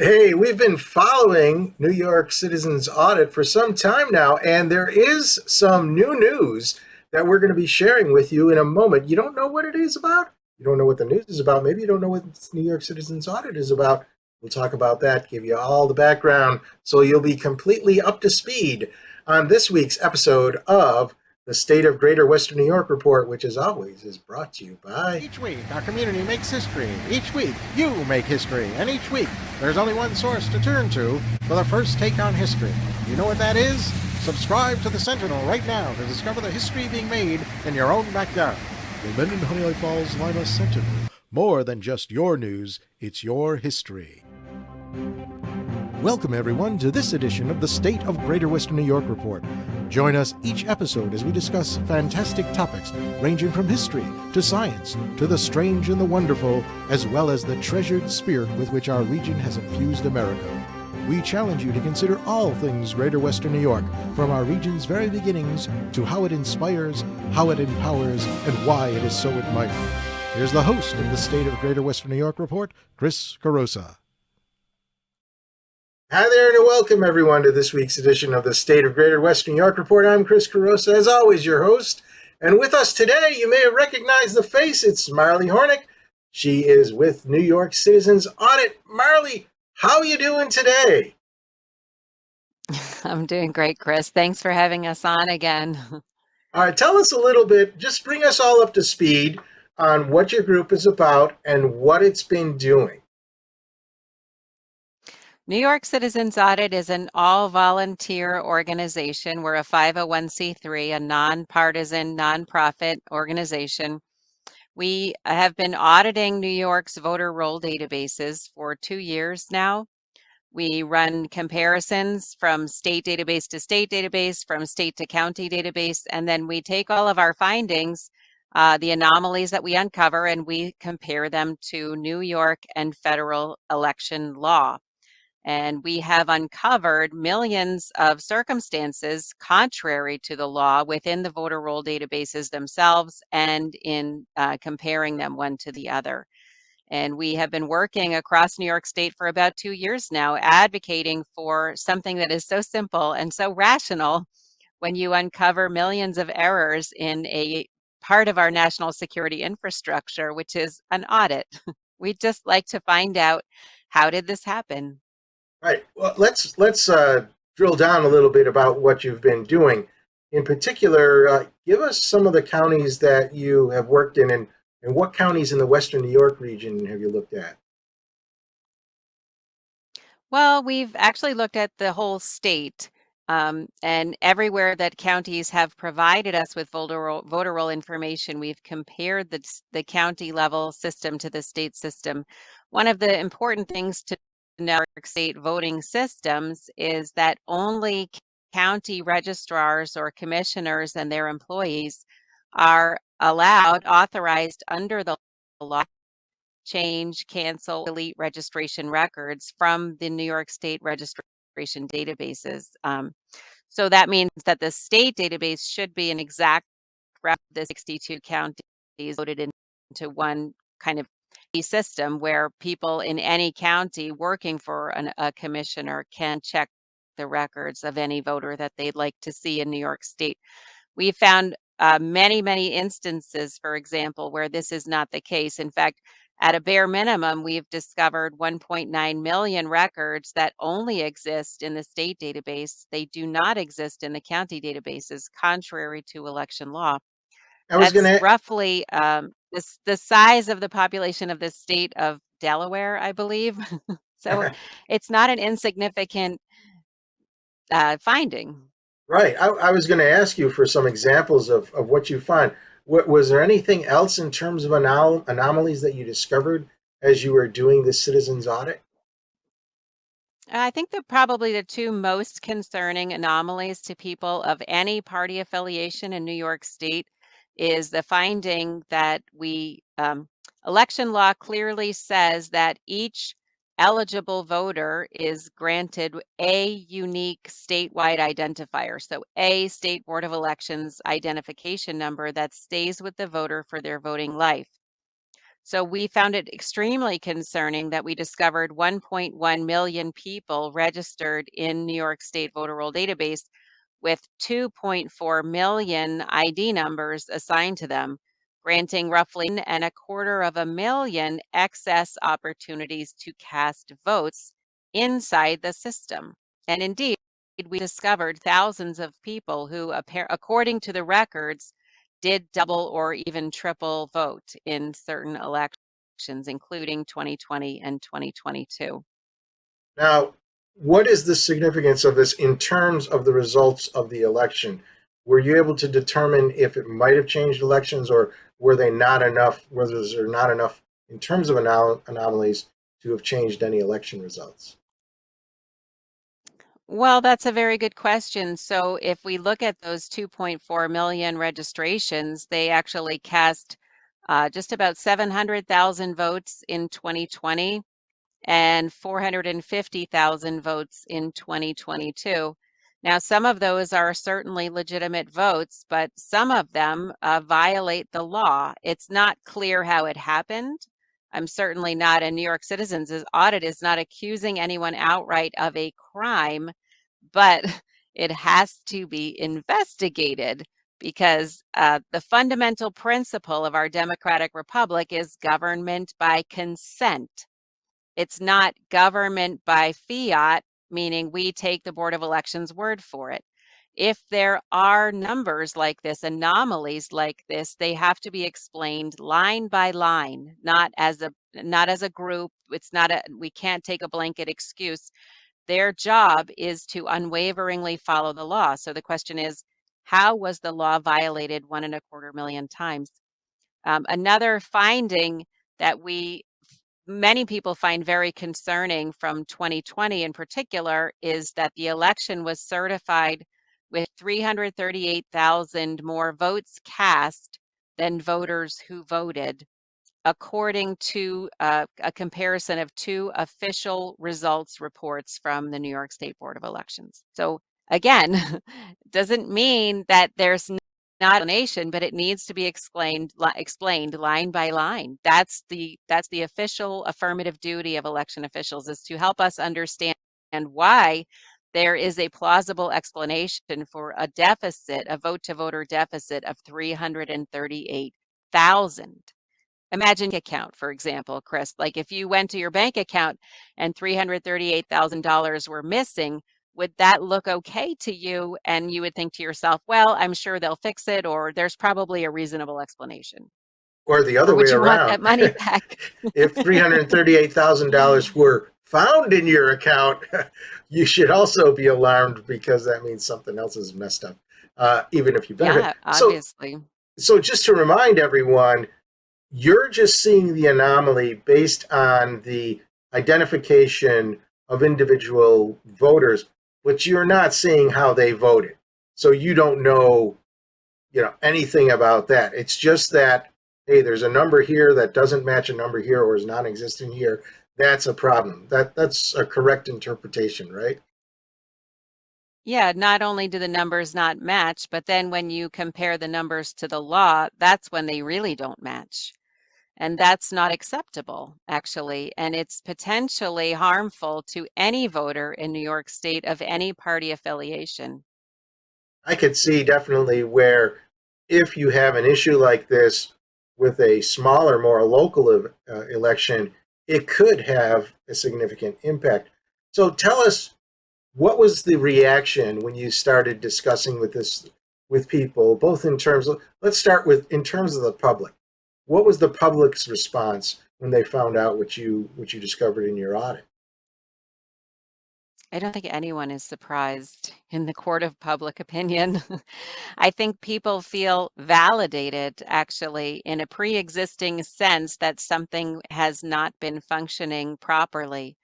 Hey, we've been following New York Citizens Audit for some time now, and there is some new news that we're going to be sharing with you in a moment. You don't know what it is about? You don't know what the news is about? Maybe you don't know what New York Citizens Audit is about. We'll talk about that, give you all the background so you'll be completely up to speed on this week's episode of the State of Greater Western New York Report, which, as always, is brought to you by. Each week, our community makes history. Each week, you make history. And each week, there's only one source to turn to for the first take on history. You know what that is? Subscribe to the Sentinel right now to discover the history being made in your own backyard. The Linden Honey Falls Lima Sentinel. More than just your news, it's your history. Welcome, everyone, to this edition of the State of Greater Western New York Report. Join us each episode as we discuss fantastic topics ranging from history to science to the strange and the wonderful, as well as the treasured spirit with which our region has infused America. We challenge you to consider all things Greater Western New York, from our region's very beginnings to how it inspires, how it empowers, and why it is so admired. Here's the host of the State of Greater Western New York Report, Chris Carosa. Hi there, and welcome everyone to this week's edition of the State of Greater Western New York Report. I'm Chris Carosa, as always, your host. And with us today, you may have recognized the face. It's Marley Hornik. She is with New York Citizens Audit. Marley, how are you doing today? I'm doing great, Chris. Thanks for having us on again. All right, tell us a little bit, just bring us all up to speed on what your group is about and what it's been doing. New York Citizens Audit is an all-volunteer organization. We're a 501c3, a nonpartisan, nonprofit organization. We have been auditing New York's voter roll databases for 2 years now. We run comparisons from state database to state database, from state to county database, and then we take all of our findings, the anomalies that we uncover, and we compare them to New York and federal election law. And we have uncovered millions of circumstances contrary to the law within the voter roll databases themselves and in comparing them one to the other. And we have been working across New York State for about 2 years now, advocating for something that is so simple and so rational when you uncover millions of errors in a part of our national security infrastructure, which is an audit. We'd just like to find out, how did this happen? All right, well, let's drill down a little bit about what you've been doing. In particular, give us some of the counties that you have worked in, and what counties in the Western New York region have you looked at? Well, we've actually looked at the whole state, and everywhere that counties have provided us with voter roll information, we've compared the county level system to the state system. One of the important things to know about state voting systems is that only county registrars or commissioners and their employees are allowed, authorized under the law, change, cancel, delete registration records from the New York State registration databases. So that means that the state database should be an exact record of the 62 counties loaded into one kind of system where people in any county working for a commissioner can check the records of any voter that they'd like to see in New York State. We found many, many instances, for example, where this is not the case. In fact, at a bare minimum, we've discovered 1.9 million records that only exist in the state database. They do not exist in the county databases, contrary to election law. I was going That's to roughly the size of the population of the state of Delaware, I believe. So it's not an insignificant finding. right. I was going to ask you for some examples of what you find. Was there anything else in terms of anomalies that you discovered as you were doing this citizens audit? I think that probably the two most concerning anomalies to people of any party affiliation in New York State is the finding that election law clearly says that each eligible voter is granted a unique statewide identifier. So a State Board of Elections identification number that stays with the voter for their voting life. So we found it extremely concerning that we discovered 1.1 million people registered in New York State voter roll database with 2.4 million ID numbers assigned to them, granting roughly 1.25 million excess opportunities to cast votes inside the system. And indeed, we discovered thousands of people who, according to the records, did double or even triple vote in certain elections, including 2020 and 2022. Now, what is the significance of this in terms of the results of the election? Were you able to determine if it might have changed elections, or were they not enough? Was there not enough in terms of anomalies to have changed any election results? Well, that's a very good question. So if we look at those 2.4 million registrations, they actually cast just about 700,000 votes in 2020 and 450,000 votes in 2022. Now, some of those are certainly legitimate votes, but some of them violate the law. It's not clear how it happened. I'm certainly not, and New York Citizens Audit is not accusing anyone outright of a crime, but it has to be investigated because the fundamental principle of our democratic republic is government by consent. It's not government by fiat, meaning we take the Board of Elections' word for it. If there are numbers like this, anomalies like this, they have to be explained line by line, not as a group. It's not a We can't take a blanket excuse. Their job is to unwaveringly follow the law. So the question is, how was the law violated 1.25 million times? Another finding that many people find very concerning from 2020 in particular is that the election was certified with 338,000 more votes cast than voters who voted, according to a comparison of two official results reports from the New York State Board of Elections. So again, doesn't mean that there's not explanation, but it needs to be explained line by line. That's the official affirmative duty of election officials, is to help us understand why there is a plausible explanation for a deficit, a vote to voter deficit of 338,000. Imagine account, for example, Chris, like if you went to your bank account and $338,000 were missing, would that look okay to you? And you would think to yourself, well, I'm sure they'll fix it, or there's probably a reasonable explanation. Or the Or other way would you want that around, money back? if $338,000 were found in your account, you should also be alarmed because that means something else is messed up, even if you benefit. Yeah, obviously. So just to remind everyone, you're just seeing the anomaly based on the identification of individual voters, but you're not seeing how they voted. So you don't know, anything about that. It's just that, hey, there's a number here that doesn't match a number here or is non-existent here. That's a problem. That's a correct interpretation, right? Yeah, not only do the numbers not match, but then when you compare the numbers to the law, that's when they really don't match. And that's not acceptable, actually. And it's potentially harmful to any voter in New York State of any party affiliation. I could see definitely where if you have an issue like this with a smaller, more local election, it could have a significant impact. So tell us, what was the reaction when you started discussing with people, both in terms of, let's start with in terms of the public. What was the public's response when they found out what you discovered in your audit? I don't think anyone is surprised in the court of public opinion. I think people feel validated, actually, in a pre-existing sense that something has not been functioning properly.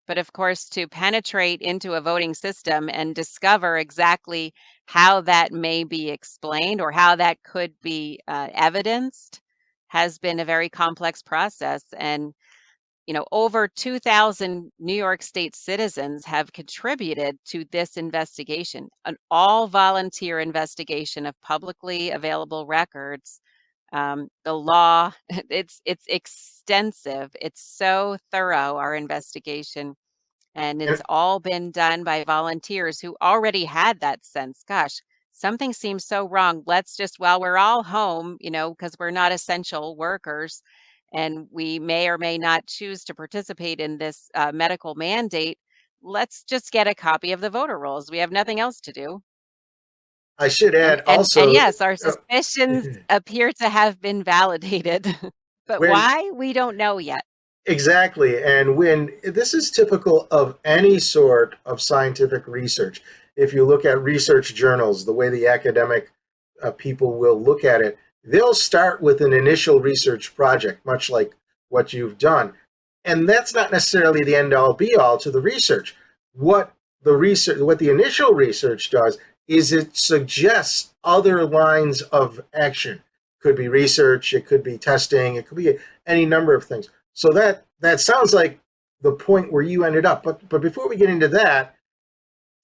But of course, to penetrate into a voting system and discover exactly how that may be explained or how that could be evidenced has been a very complex process. And over 2,000 New York State citizens have contributed to this investigation, an all volunteer investigation of publicly available records. The law, it's extensive. It's so thorough, our investigation. And it's And all been done by volunteers who already had that sense. Gosh, something seems so wrong. Let's just, while we're all home, because we're not essential workers and we may or may not choose to participate in this medical mandate, let's just get a copy of the voter rolls. We have nothing else to do. I should And add and and also, yes, our uh, suspicions appear to have been validated. But when why? We don't know yet. exactly, and when this is typical of any sort of scientific research. If you look at research journals, the way the academic people will look at it, they'll start with an initial research project, much like what you've done. And that's not necessarily the end all be all to the research. What the initial research does is it suggests other lines of action. Could be research, it could be testing, it could be any number of things. So that sounds like the point where you ended up. But before we get into that,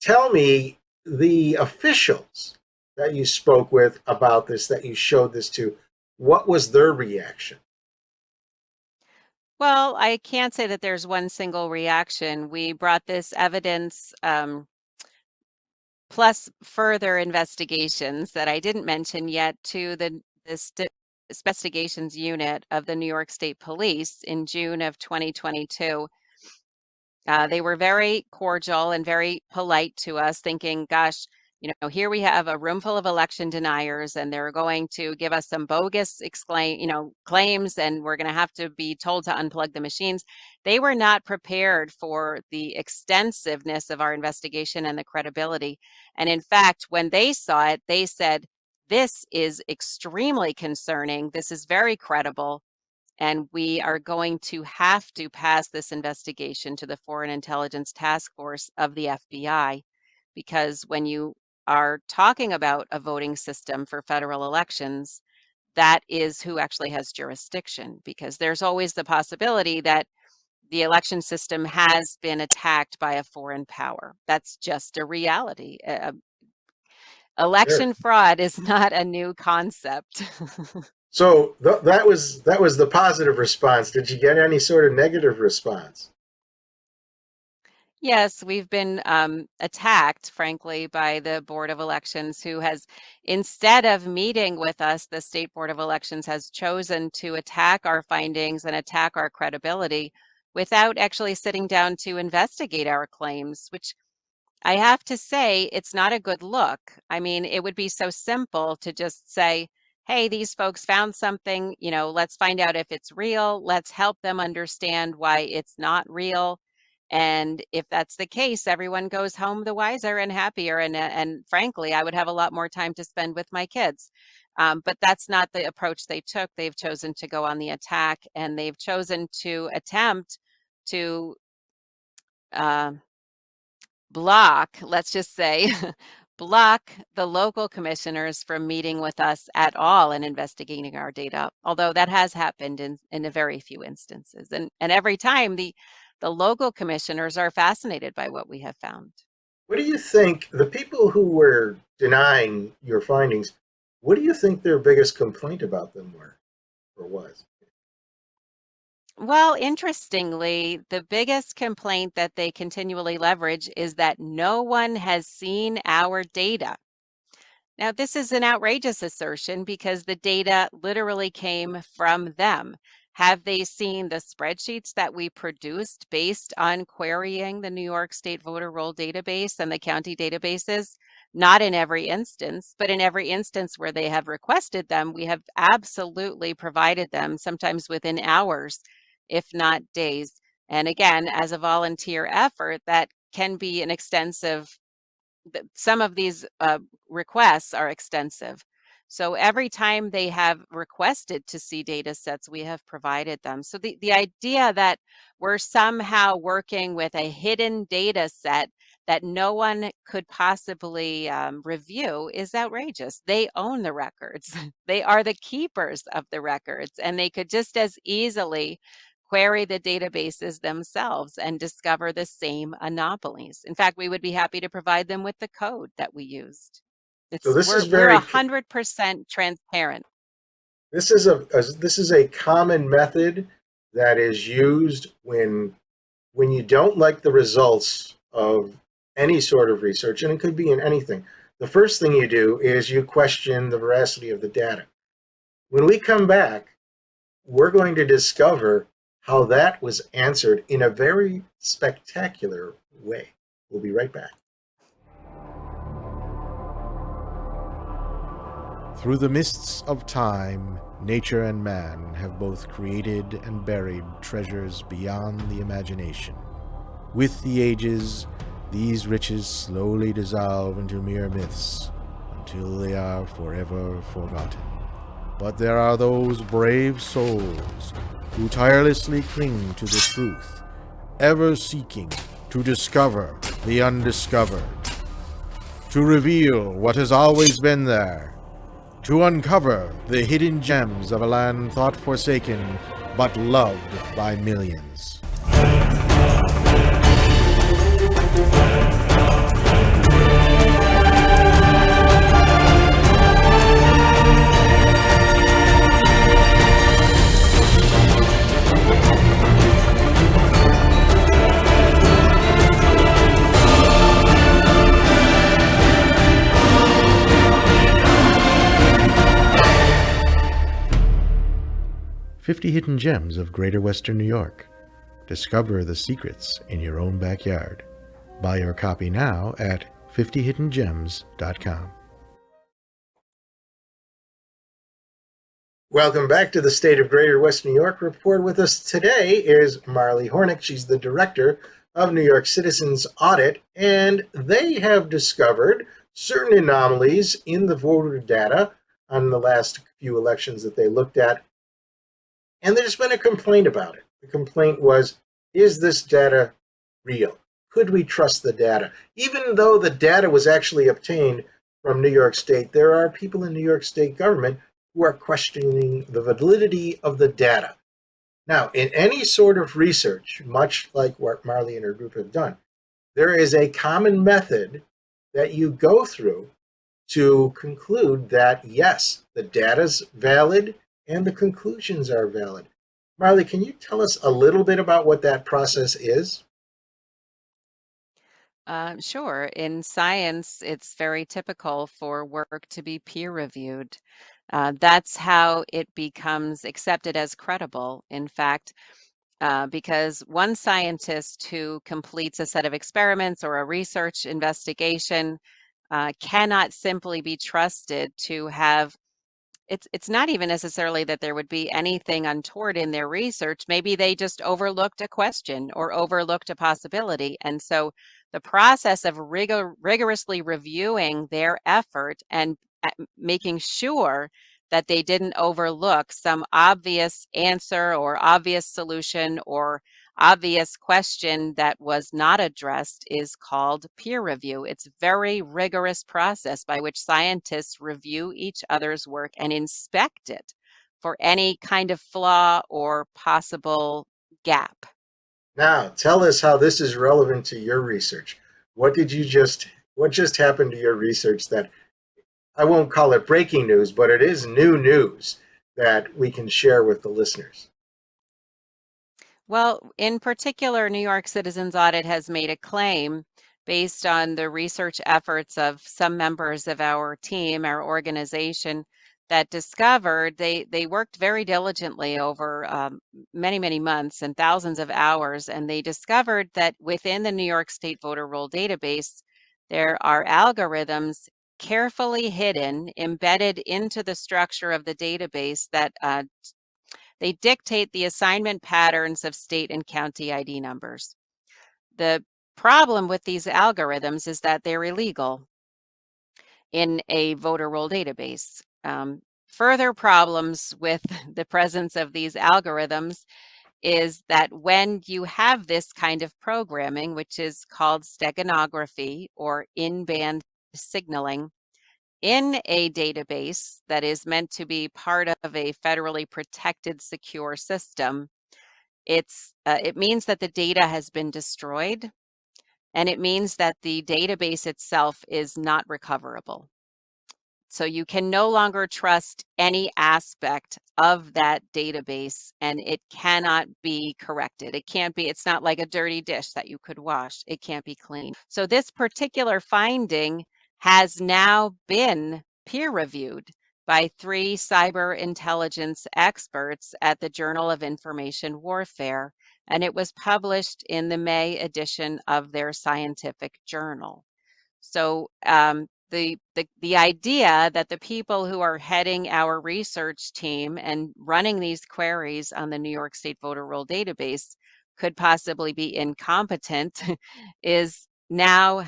tell me the officials that you spoke with about this, that you showed this to, what was their reaction? Well, I can't say that there's one single reaction. We brought this evidence, plus further investigations that I didn't mention yet to the investigations unit of the New York State Police in June of 2022. They were very cordial and very polite to us, thinking, gosh, here we have a room full of election deniers, and they're going to give us some bogus claims, and we're going to have to be told to unplug the machines. They were not prepared for the extensiveness of our investigation and the credibility. And in fact, when they saw it, they said, this is extremely concerning. This is very credible. And we are going to have to pass this investigation to the Foreign Intelligence Task Force of the FBI, because when you are talking about a voting system for federal elections, that is who actually has jurisdiction, because there's always the possibility that the election system has been attacked by a foreign power. That's just a reality. Sure. Election fraud is not a new concept. So that was the positive response. Did you get any sort of negative response? Yes, we've been attacked, frankly, by the Board of Elections, who has, instead of meeting with us, the State Board of Elections has chosen to attack our findings and attack our credibility without actually sitting down to investigate our claims, which I have to say, it's not a good look. I mean, it would be so simple to just say, hey, these folks found something, let's find out if it's real. Let's help them understand why it's not real. And if that's the case, everyone goes home the wiser and happier. And frankly, I would have a lot more time to spend with my kids. But that's not the approach they took. They've chosen to go on the attack, and they've chosen to attempt to uh, block, let's just say, block the local commissioners from meeting with us at all and investigating our data, although that has happened in a very few instances. And every time the local commissioners are fascinated by what we have found. What do you think the people who were denying your findings, what do you think their biggest complaint about them were or was? Well, interestingly, the biggest complaint that they continually leverage is that no one has seen our data. Now, this is an outrageous assertion because the data literally came from them. Have they seen the spreadsheets that we produced based on querying the New York State voter roll database and the county databases? Not in every instance, but in every instance where they have requested them, we have absolutely provided them, sometimes within hours, if not days. And again, as a volunteer effort, that can be an extensive some of these requests are extensive. So every time they have requested to see data sets, we have provided them. So the idea that we're somehow working with a hidden data set that no one could possibly review is outrageous. They own the records. They are the keepers of the records, and they could just as easily query the databases themselves and discover the same anomalies. In fact, we would be happy to provide them with the code that we used. So this is We're very 100% transparent. This is a common method that is used when you don't like the results of any sort of research, and it could be in anything. The first thing you do is you question the veracity of the data. When we come back, we're going to discover how that was answered in a very spectacular way. We'll be right back. Through the mists of time, nature and man have both created and buried treasures beyond the imagination. With the ages, these riches slowly dissolve into mere myths until they are forever forgotten. But there are those brave souls who tirelessly cling to the truth, ever seeking to discover the undiscovered, to reveal what has always been there, to uncover the hidden gems of a land thought forsaken but loved by millions. 50 Hidden Gems of Greater Western New York. Discover the secrets in your own backyard. Buy your copy now at 50hiddengems.com. Welcome back to the State of Greater Western New York Report. With us today is Marley Hornik. She's the director of New York Citizens Audit, and they have discovered certain anomalies in the voter data on the last few elections that they looked at. And there's been a complaint about it. The complaint was, is this data real? Could we trust the data? Even though the data was actually obtained from New York State, there are people in New York State government who are questioning the validity of the data. Now, in any sort of research, much like what Marley and her group have done, there is a common method that you go through to conclude that, yes, the data's valid and the conclusions are valid. Marley, can you tell us a little bit about what that process is? Sure. In science, it's very typical for work to be peer reviewed. That's how it becomes accepted as credible. In fact, because one scientist who completes a set of experiments or a research investigation cannot simply be trusted to have it's not even necessarily that there would be anything untoward in their research. Maybe they just overlooked a question or overlooked a possibility. And so the process of rigorously reviewing their effort and making sure that they didn't overlook some obvious answer or obvious solution or obvious question that was not addressed is called peer review. It's a very rigorous process by which scientists review each other's work and inspect it for any kind of flaw or possible gap. Now, tell us how this is relevant to your research. What just happened to your research that I won't call it breaking news, but it is new news that we can share with the listeners? Well, in particular, New York Citizens Audit has made a claim based on the research efforts of some members of our team, our organization, that discovered they worked very diligently over many, many months and thousands of hours, and they discovered that within the New York State voter roll database, there are algorithms carefully hidden, embedded into the structure of the database that they dictate the assignment patterns of state and county ID numbers. The problem with these algorithms is that they're illegal in a voter roll database. Further problems with the presence of these algorithms is that when you have this kind of programming, which is called steganography or in-band signaling, in a database that is meant to be part of a federally protected secure system, it means that the data has been destroyed, and it means that the database itself is not recoverable. So you can no longer trust any aspect of that database, and it cannot be corrected. It can't be, it's not like a dirty dish that you could wash. It can't be cleaned. So this particular finding has now been peer reviewed by 3 cyber intelligence experts at the Journal of Information Warfare, and it was published in the May edition of their scientific journal. So the idea that the people who are heading our research team and running these queries on the New York State voter roll database could possibly be incompetent is now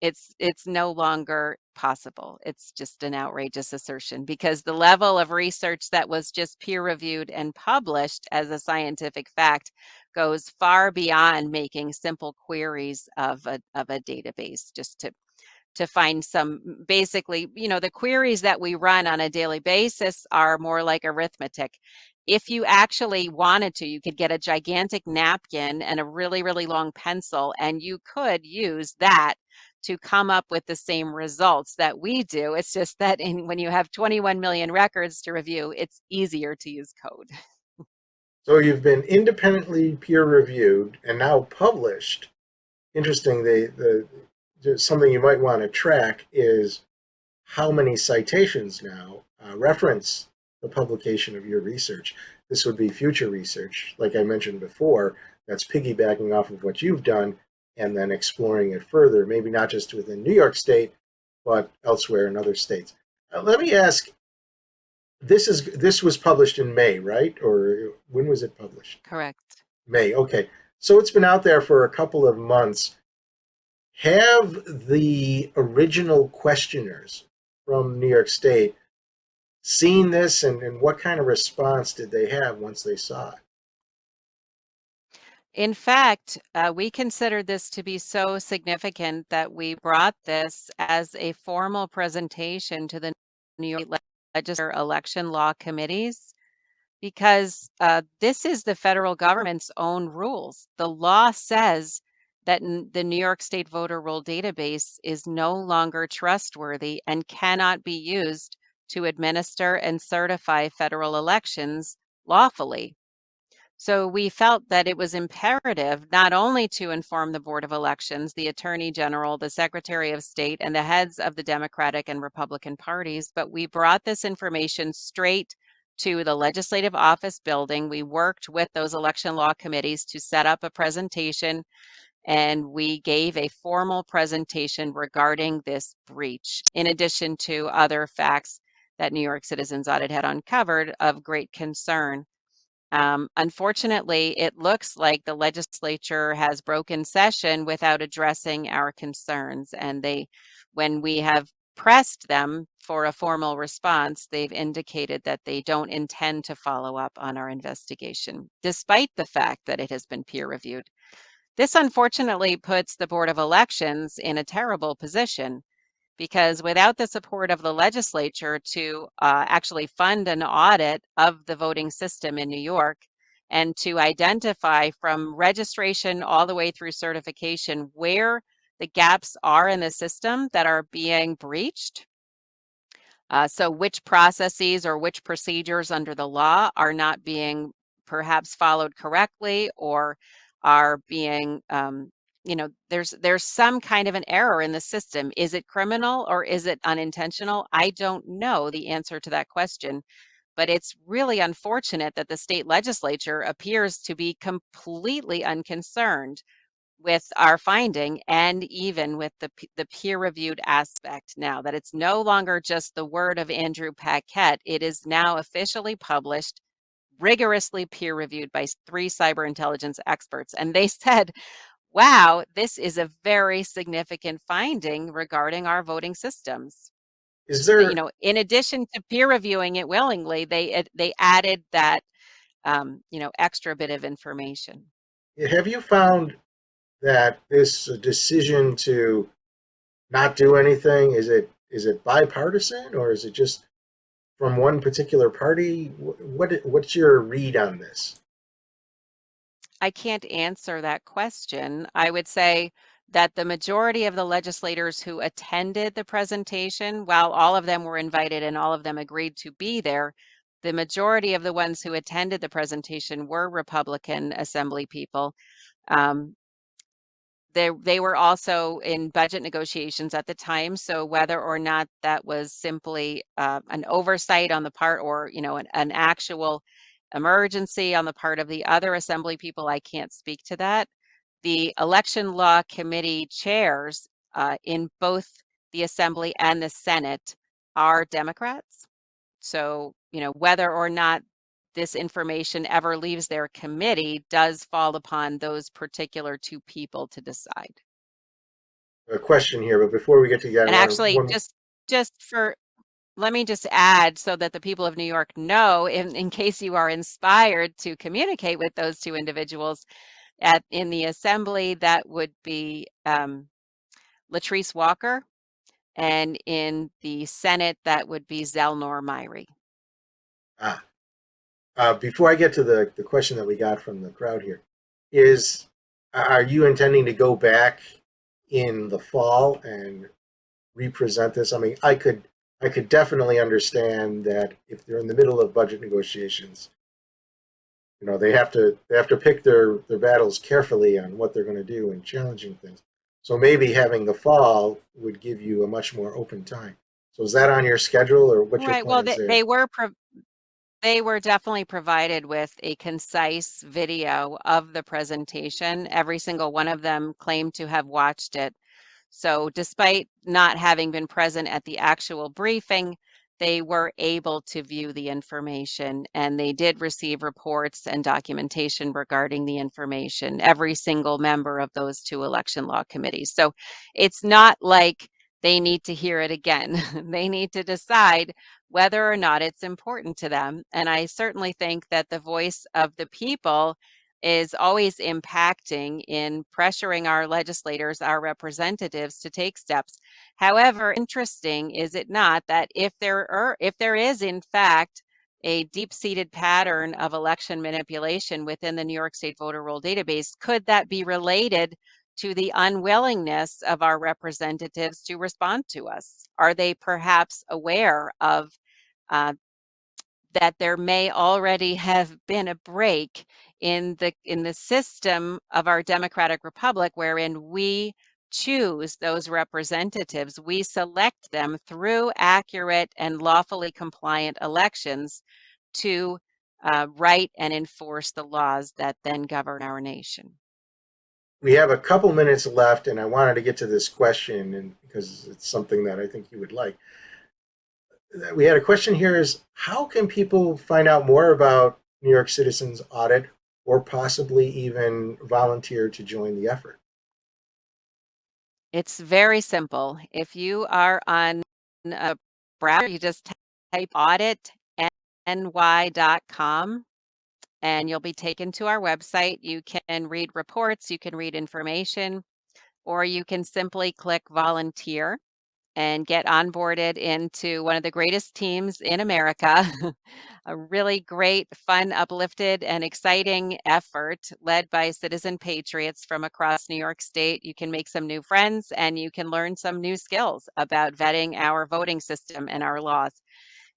it's no longer possible. It's just an outrageous assertion because the level of research that was just peer reviewed and published as a scientific fact goes far beyond making simple queries of a database just to find some basically, the queries that we run on a daily basis are more like arithmetic. If you actually wanted to, you could get a gigantic napkin and a really, really long pencil, and you could use that to come up with the same results that we do. It's just that when you have 21 million records to review, it's easier to use code. So you've been independently peer reviewed and now published. Interesting. Something you might want to track is how many citations now reference the publication of your research. This would be future research, like I mentioned before, that's piggybacking off of what you've done and then exploring it further, maybe not just within New York State, but elsewhere in other states. Let me ask, this was published in May, right? Or when was it published? Correct. May, okay. So it's been out there for a couple of months. Have the original questioners from New York State seen this, and what kind of response did they have once they saw it? In fact, we considered this to be so significant that we brought this as a formal presentation to the New York Legislature election law committees because this is the federal government's own rules. The law says that the New York State voter roll database is no longer trustworthy and cannot be used to administer and certify federal elections lawfully. So we felt that it was imperative not only to inform the Board of Elections, the Attorney General, the Secretary of State, and the heads of the Democratic and Republican parties, but we brought this information straight to the Legislative Office building. We worked with those election law committees to set up a presentation, and we gave a formal presentation regarding this breach, in addition to other facts that New York Citizens Audit had uncovered of great concern. Unfortunately, it looks like the legislature has broken session without addressing our concerns. And when we have pressed them for a formal response, they've indicated that they don't intend to follow up on our investigation, despite the fact that it has been peer reviewed. This unfortunately puts the Board of Elections in a terrible position because without the support of the legislature to actually fund an audit of the voting system in New York and to identify from registration all the way through certification where the gaps are in the system that are being breached. So which processes or which procedures under the law are not being perhaps followed correctly or are being there's some kind of an error in the system. Is it criminal or is it unintentional? I don't know the answer to that question, but it's really unfortunate that the state legislature appears to be completely unconcerned with our finding and even with the peer-reviewed aspect now, that it's no longer just the word of Andrew Paquette. It is now officially published, rigorously peer-reviewed by 3 cyber intelligence experts. And they said, wow, this is a very significant finding regarding our voting systems. Is there, In addition to peer reviewing it willingly, they added that, extra bit of information. have you found that this decision to not do anything, is it bipartisan, or is it just from one particular party? What's your read on this? I can't answer that question. I would say that the majority of the legislators who attended the presentation, while all of them were invited and all of them agreed to be there, the majority of the ones who attended the presentation were Republican Assembly people. They were also in budget negotiations at the time, so whether or not that was simply an oversight on the part, or an actual emergency on the part of the other Assembly people, I can't speak to that. The election law committee chairs in both the Assembly and the Senate are Democrats. So, whether or not this information ever leaves their committee does fall upon those particular two people to decide. A question here, but before we get to that, I And want actually, one. let me just add, so that the people of New York know, in case you are inspired to communicate with those two individuals in the Assembly, that would be Latrice Walker, and in the Senate, that would be Zelnor Myrie. Ah, before I get to the question that we got from the crowd here, are you intending to go back in the fall and represent this? I mean, I could definitely understand that if they're in the middle of budget negotiations, they have to pick their battles carefully on what they're going to do and challenging things. So maybe having the fall would give you a much more open time. So is that on your schedule, or what's your Right. Well, plans there? they were definitely provided with a concise video of the presentation. Every single one of them claimed to have watched it. So despite not having been present at the actual briefing, they were able to view the information, and they did receive reports and documentation regarding the information, every single member of those two election law committees. So it's not like they need to hear it again. They need to decide whether or not it's important to them. And I certainly think that the voice of the people is always impacting in pressuring our legislators, our representatives, to take steps. However, interesting is it not that if there is in fact a deep-seated pattern of election manipulation within the New York State voter roll database, could that be related to the unwillingness of our representatives to respond to us? Are they perhaps aware of uh, that there may already have been a break in the system of our democratic republic, wherein we choose those representatives, we select them through accurate and lawfully compliant elections to write and enforce the laws that then govern our nation. We have a couple minutes left, and I wanted to get to this question, and because it's something that I think you would like. We had a question here: is how can people find out more about New York Citizens Audit, or possibly even volunteer to join the effort? It's very simple. If you are on a browser, you just type auditny.com and you'll be taken to our website. You can read reports, you can read information, or you can simply click volunteer and get onboarded into one of the greatest teams in America. A really great, fun, uplifted, and exciting effort led by citizen patriots from across New York State. You can make some new friends and you can learn some new skills about vetting our voting system and our laws.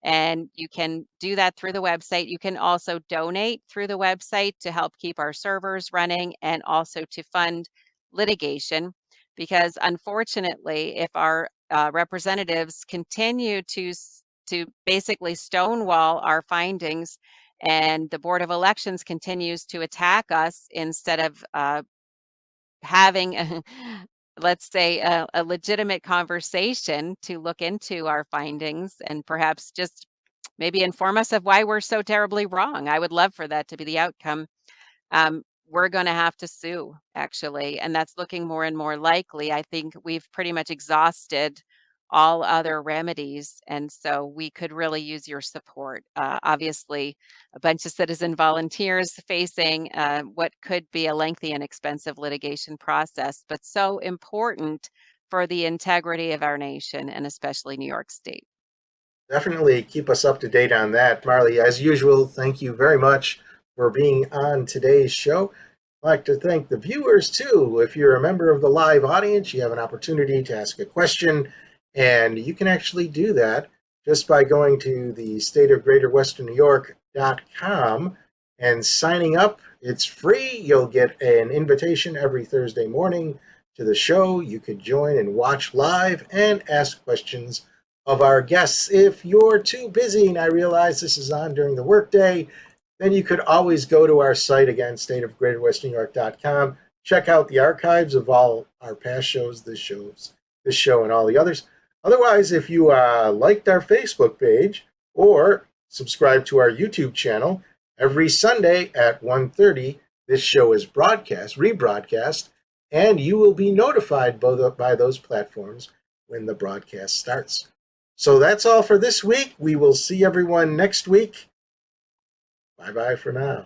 And you can do that through the website. You can also donate through the website to help keep our servers running and also to fund litigation. Because unfortunately, if our representatives continue to basically stonewall our findings, and the Board of Elections continues to attack us instead of having let's say a legitimate conversation to look into our findings and perhaps just maybe inform us of why we're so terribly wrong. I would love for that to be the outcome. We're going to have to sue, actually, and that's looking more and more likely. I think we've pretty much exhausted all other remedies, and so we could really use your support. Obviously, a bunch of citizen volunteers facing what could be a lengthy and expensive litigation process, but so important for the integrity of our nation and especially New York State. Definitely keep us up to date on that. Marley, as usual, thank you very much for being on today's show. I'd like to thank the viewers too. If you're a member of the live audience, you have an opportunity to ask a question, and you can actually do that just by going to the stateofgreaterwesternnewyork.com and signing up. It's free. You'll get an invitation every Thursday morning to the show. You could join and watch live and ask questions of our guests. If you're too busy, and I realize this is on during the workday, then you could always go to our site again, stateofgreaterwesternnewyork.com. Check out the archives of all our past shows, this show, and all the others. Otherwise, if you liked our Facebook page or subscribe to our YouTube channel, every Sunday at 1:30, this show is rebroadcast, and you will be notified by those platforms when the broadcast starts. So that's all for this week. We will see everyone next week. Bye-bye for now.